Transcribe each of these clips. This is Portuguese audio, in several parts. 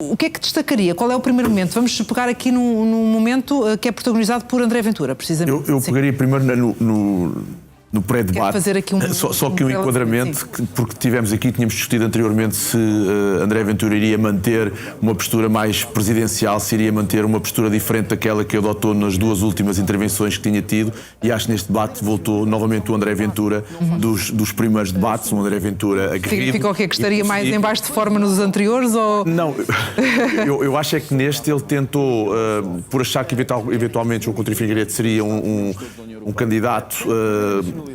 O que é que destacaria? Qual é o primeiro momento? Vamos pegar aqui num momento que é protagonizado por André Ventura, precisamente. Eu pegaria primeiro no pré-debate, fazer aqui só que um enquadramento, porque tínhamos discutido anteriormente se André Ventura iria manter uma postura mais presidencial, se iria manter uma postura diferente daquela que adotou nas duas últimas intervenções que tinha tido, e acho que neste debate voltou novamente o André Ventura dos primeiros debates, um André Ventura aguerrido. Significa o quê? Que estaria mais em baixo de forma nos anteriores? Ou... Não, eu acho é que neste ele tentou, por achar que eventualmente João Coutinho Figueiredo seria um candidato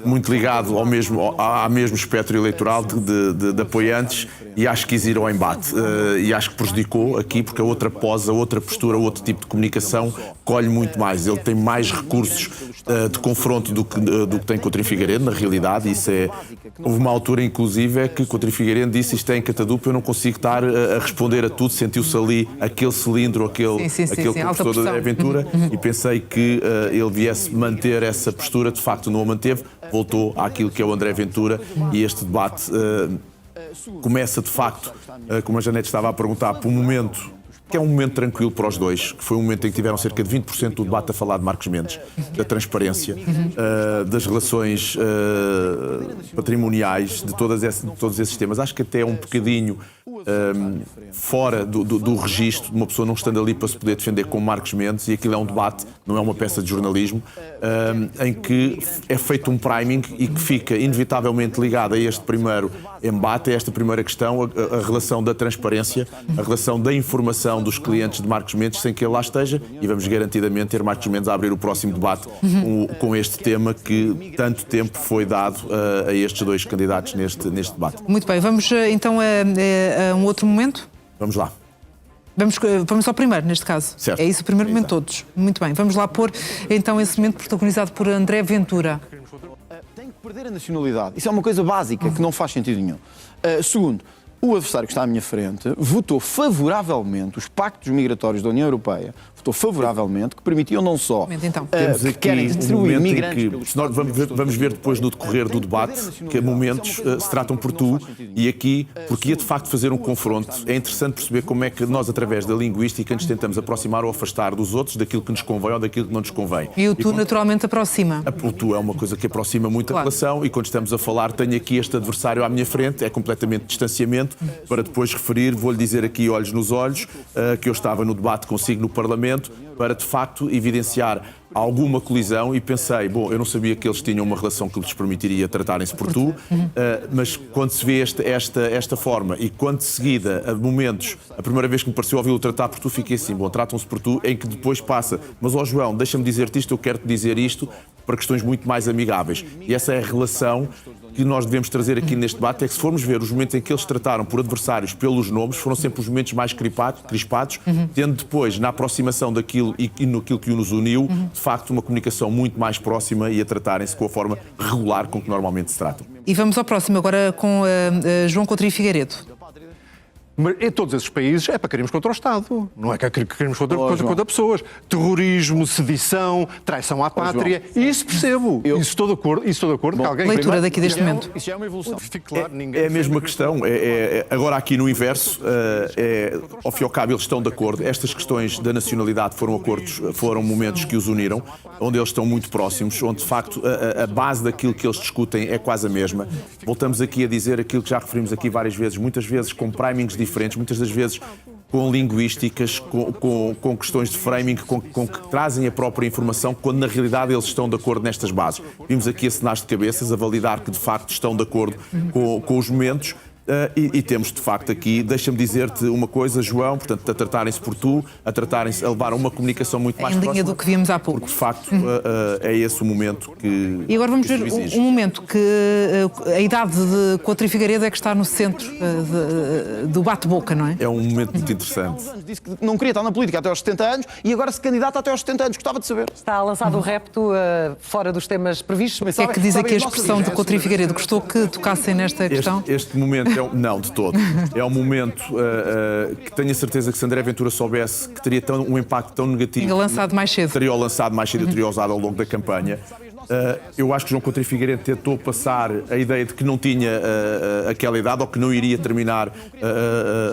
muito ligado ao mesmo espectro eleitoral de apoiantes, e acho que quis ir ao embate. E acho que prejudicou aqui, porque a outra postura, outro tipo de comunicação colhe muito mais. Ele tem mais recursos de confronto do que tem Coutinho Figueiredo, na realidade. Houve uma altura, inclusive, que Coutinho Figueiredo disse: isto é em catadupa, eu não consigo estar a responder a tudo. Sentiu-se ali aquele cilindro, aquele professor da Aventura, e pensei que ele viesse manter essa postura. De facto não a manteve, voltou àquilo que é o André Ventura, e este debate começa de facto, como a Janete estava a perguntar, por um momento que é um momento tranquilo para os dois, que foi um momento em que tiveram cerca de 20% do debate a falar de Marcos Mendes, da transparência, das relações patrimoniais, de todos esses temas. Acho que até é um bocadinho fora do registro de uma pessoa não estando ali para se poder defender como Marcos Mendes, e aquilo é um debate, não é uma peça de jornalismo, em que é feito um priming e que fica inevitavelmente ligado a este primeiro embate, a esta primeira questão, a relação da transparência, a relação da informação dos clientes de Marcos Mendes, sem que ele lá esteja, e vamos garantidamente ter Marcos Mendes a abrir o próximo debate com este tema que tanto tempo foi dado a estes dois candidatos neste debate. Muito bem, vamos então a um outro momento? Vamos lá. Vamos ao primeiro, neste caso. Certo. É isso o primeiro momento de todos. Muito bem, vamos lá pôr então esse momento protagonizado por André Ventura. Tem que perder a nacionalidade. Isso é uma coisa básica que não faz sentido nenhum. Segundo, o adversário que está à minha frente votou favoravelmente os pactos migratórios da União Europeia, votou favoravelmente, que permitiam não só então. Temos aqui querem distribuir migrantes em que, se nós vamos ver depois no decorrer do debate, que momentos se tratam por tu, e aqui, porque ia de facto fazer um confronto, é interessante perceber como é que nós, através da linguística, nos tentamos aproximar ou afastar dos outros, daquilo que nos convém ou daquilo que não nos convém. E o tu naturalmente aproxima. O tu é uma coisa que aproxima muito a relação, e quando estamos a falar, tenho aqui este adversário à minha frente, é completamente distanciamento, para depois referir, vou-lhe dizer aqui olhos nos olhos, que eu estava no debate consigo no Parlamento, para de facto evidenciar alguma colisão, e pensei, bom, eu não sabia que eles tinham uma relação que lhes permitiria tratarem-se por tu, mas quando se vê esta forma, e quando de seguida, a momentos, a primeira vez que me pareceu ouvi-lo tratar por tu, fiquei assim, bom, tratam-se por tu, em que depois passa, mas ó João, deixa-me dizer-te isto, eu quero-te dizer isto, para questões muito mais amigáveis. E essa é a relação que nós devemos trazer aqui neste debate, é que se formos ver os momentos em que eles trataram por adversários pelos nomes, foram sempre os momentos mais crispados, tendo depois, na aproximação daquilo e naquilo que nos uniu, de facto, uma comunicação muito mais próxima, e a tratarem-se com a forma regular com que normalmente se tratam. E vamos ao próximo, agora com João Coutinho Figueiredo. Mas em todos esses países é para queremos contra o Estado, não é que queremos contra pessoas. Terrorismo, sedição, traição à pátria, e isso percebo. Isso estou de acordo que alguém... Leitura daqui deste momento. Isso já é uma evolução. É a mesma questão. Agora aqui no inverso, ao fim e ao cabo eles estão de acordo. Estas questões da nacionalidade foram momentos que os uniram, onde eles estão muito próximos, onde de facto a base daquilo que eles discutem é quase a mesma. Voltamos aqui a dizer aquilo que já referimos aqui várias vezes, muitas vezes com primings diferentes, muitas das vezes com linguísticas, com questões de framing, com que trazem a própria informação, quando na realidade eles estão de acordo nestas bases. Vimos aqui acenar de cabeças, a validar que de facto estão de acordo com os momentos. E temos de facto aqui, deixa-me dizer-te uma coisa, João, portanto, a tratarem-se por tu, a levar a uma comunicação muito mais próxima. Em linha do que vimos há pouco. Porque de facto é esse o momento que... E agora vamos ver um momento que a idade de Coutinho Figueiredo é que está no centro do bate-boca, não é? É um momento muito interessante. Disse que não queria estar na política até aos 70 anos e agora se candidata até aos 70 anos. Gostava de saber. Está lançado o repto fora dos temas previstos. O que é que diz aqui a expressão de Coutinho Figueiredo? Gostou que tocassem nesta questão? Este momento não, de todo. É um momento que tenho a certeza que se André Ventura soubesse que teria um impacto tão negativo... Tinha lançado mais cedo. Teria lançado mais cedo e teria usado ao longo da campanha. Eu acho que João Coutinho de Figueiredo tentou passar a ideia de que não tinha aquela idade ou que não iria terminar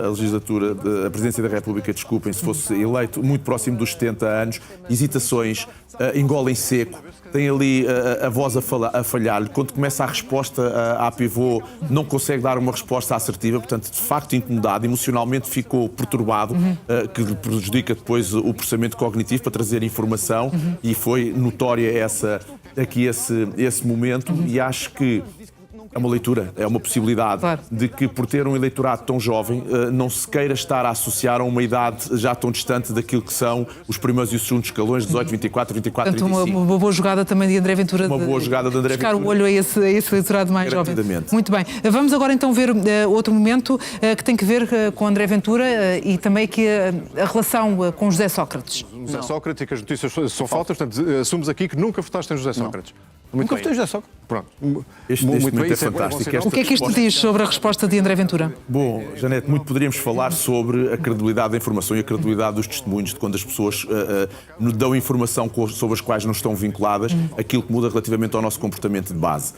a legislatura, a presidência da República, desculpem, se fosse eleito muito próximo dos 70 anos. Hesitações, engole em seco, tem ali a voz a falhar-lhe. Quando começa a resposta à pivô, não consegue dar uma resposta assertiva, portanto, de facto incomodado, emocionalmente ficou perturbado, que lhe prejudica depois o processamento cognitivo para trazer informação, e foi notória esse momento, e acho que é uma leitura, é uma possibilidade de que, por ter um eleitorado tão jovem, não se queira estar a associar a uma idade já tão distante daquilo que são os primeiros e os segundos escalões, 18, 24, 24, 35. Uma boa jogada também de André Ventura. Uma boa jogada de André Ventura. Buscar o olho a esse eleitorado mais jovem. Muito bem. Vamos agora então ver outro momento que tem que ver com André Ventura e também aqui a relação com José Sócrates. José Sócrates, e que as notícias são falsas, portanto, assumes aqui que nunca votaste em José Sócrates. Nunca votei José Sócrates. Pronto. Este momento é fantástico. O que é que isto diz sobre a resposta de André Ventura? Bom, Janete, muito poderíamos falar sobre a credibilidade da informação e a credibilidade dos testemunhos, de quando as pessoas nos dão informação sobre as quais não estão vinculadas, aquilo que muda relativamente ao nosso comportamento de base.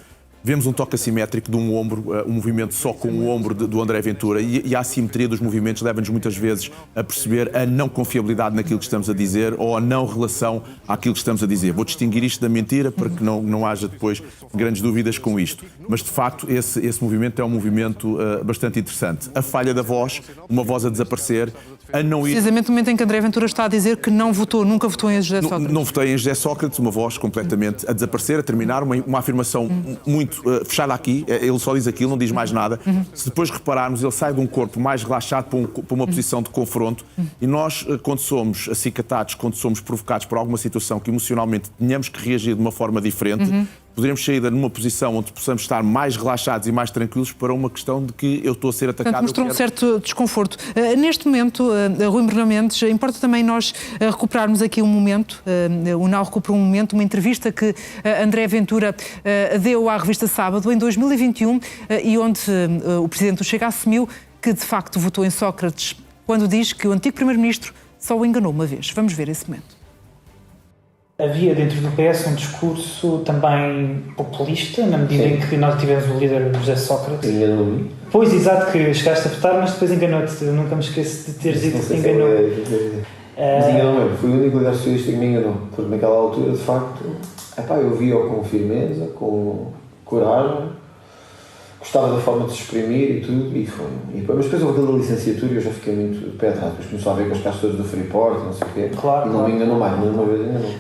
Vemos um toque assimétrico de um ombro, um movimento só com o ombro do André Ventura, e a assimetria dos movimentos leva-nos muitas vezes a perceber a não confiabilidade naquilo que estamos a dizer ou a não relação àquilo que estamos a dizer. Vou distinguir isto da mentira para que não haja depois grandes dúvidas com isto. Mas, de facto, esse movimento é um movimento bastante interessante. A falha da voz, uma voz a desaparecer, a não ir... Precisamente no momento em que André Ventura está a dizer que nunca votou em José Sócrates. Não votei em José Sócrates, uma voz completamente a desaparecer, a terminar, uma afirmação muito fechada aqui, ele só diz aquilo, não diz mais nada. Se depois repararmos, ele sai de um corpo mais relaxado para uma posição de confronto, e nós, quando somos acicatados, quando somos provocados por alguma situação que emocionalmente tenhamos que reagir de uma forma diferente, poderemos sair numa posição onde possamos estar mais relaxados e mais tranquilos para uma questão de que eu estou a ser atacado. Portanto, mostrou um certo desconforto. Neste momento, Rui Manuel Mendes, importa também nós recuperarmos aqui um momento, o NAU recuperou um momento, uma entrevista que André Ventura deu à revista Sábado em 2021 e onde o Presidente do Chega assumiu que de facto votou em Sócrates quando diz que o antigo Primeiro-Ministro só o enganou uma vez. Vamos ver esse momento. Havia dentro do PS um discurso também populista, na medida em que nós tivemos o líder José Sócrates. Enganou-me. Pois, exato, que chegaste a votar, mas depois enganou-te. Eu nunca me esqueço de teres dito que enganou. Mas enganou-me. Foi o único líder socialista que me enganou. Porque naquela altura, de facto, eu via-o com firmeza, com coragem, gostava da forma de se exprimir e tudo, e foi. Mas depois houve aquela licenciatura e eu já fiquei muito de pé atrás. Depois começou a ver com as caixas todas do Freeport, não sei o quê. Claro, e não me enganou mais, nenhuma vez enganou.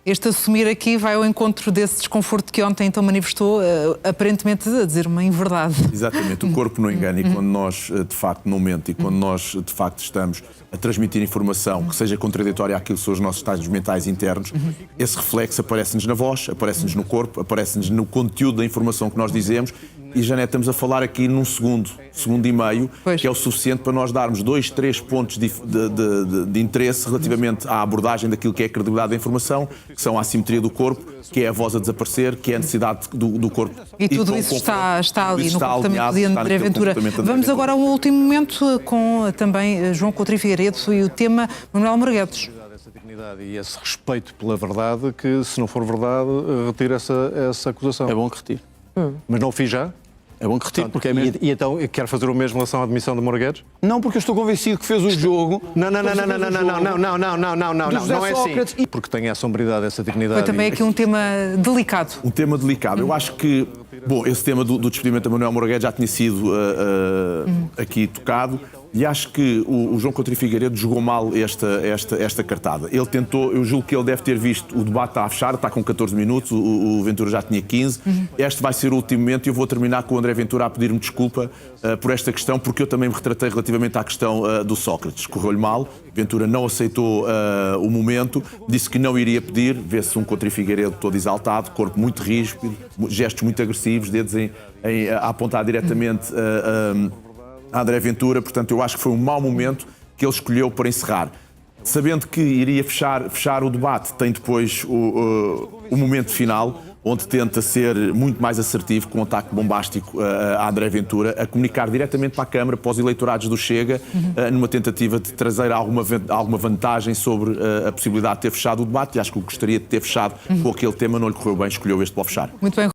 Este assumir aqui vai ao encontro desse desconforto que ontem então manifestou, aparentemente a dizer uma inverdade. Exatamente, o corpo não engana, e quando nós de facto não mente, e quando nós de facto estamos a transmitir informação que seja contraditória àquilo que são os nossos estados mentais internos, esse reflexo aparece-nos na voz, aparece-nos no corpo, aparece-nos no conteúdo da informação que nós dizemos. E, Janete, estamos a falar aqui num segundo e meio, que é o suficiente para nós darmos 2, 3 pontos de interesse relativamente à abordagem daquilo que é a credibilidade da informação, que são a assimetria do corpo, que é a voz a desaparecer, que é a necessidade do corpo. E tudo isso está ali no comportamento de André Ventura. Vamos agora ao último momento com também João Coutinho de Figueiredo e o tema Manuel Marguetos. Essa dignidade e esse respeito pela verdade, que se não for verdade, retira essa acusação. É bom que retire. Mas não o fiz já? É bom que retire, porque é mesmo... E então, quer fazer o mesmo em relação à admissão de Morguedes? Não, porque eu estou convencido que fez o jogo... Não é assim. Porque tem essa sombridade, essa dignidade. Foi também aqui um tema delicado. Um tema delicado. Eu acho que, esse tema do despedimento de Manuel Morguedes já tinha sido aqui tocado. E acho que o João Coutinho de Figueiredo jogou mal esta cartada. Ele tentou, eu julgo que ele deve ter visto o debate está a fechar, está com 14 minutos, o Ventura já tinha 15. Este vai ser o último momento e eu vou terminar com o André Ventura a pedir-me desculpa por esta questão, porque eu também me retratei relativamente à questão do Sócrates. Correu-lhe mal, Ventura não aceitou o momento, disse que não iria pedir, vê-se um Coutinho de Figueiredo todo exaltado, corpo muito rígido, gestos muito agressivos, dedos a apontar diretamente a André Ventura. Portanto, eu acho que foi um mau momento que ele escolheu para encerrar. Sabendo que iria fechar o debate, tem depois o momento final, onde tenta ser muito mais assertivo, com um ataque bombástico a André Ventura, a comunicar diretamente para a Câmara, para os eleitorados do Chega, numa tentativa de trazer alguma vantagem sobre a possibilidade de ter fechado o debate, e acho que o gostaria de ter fechado com aquele tema, não lhe correu bem, escolheu este para o fechar. Muito bem.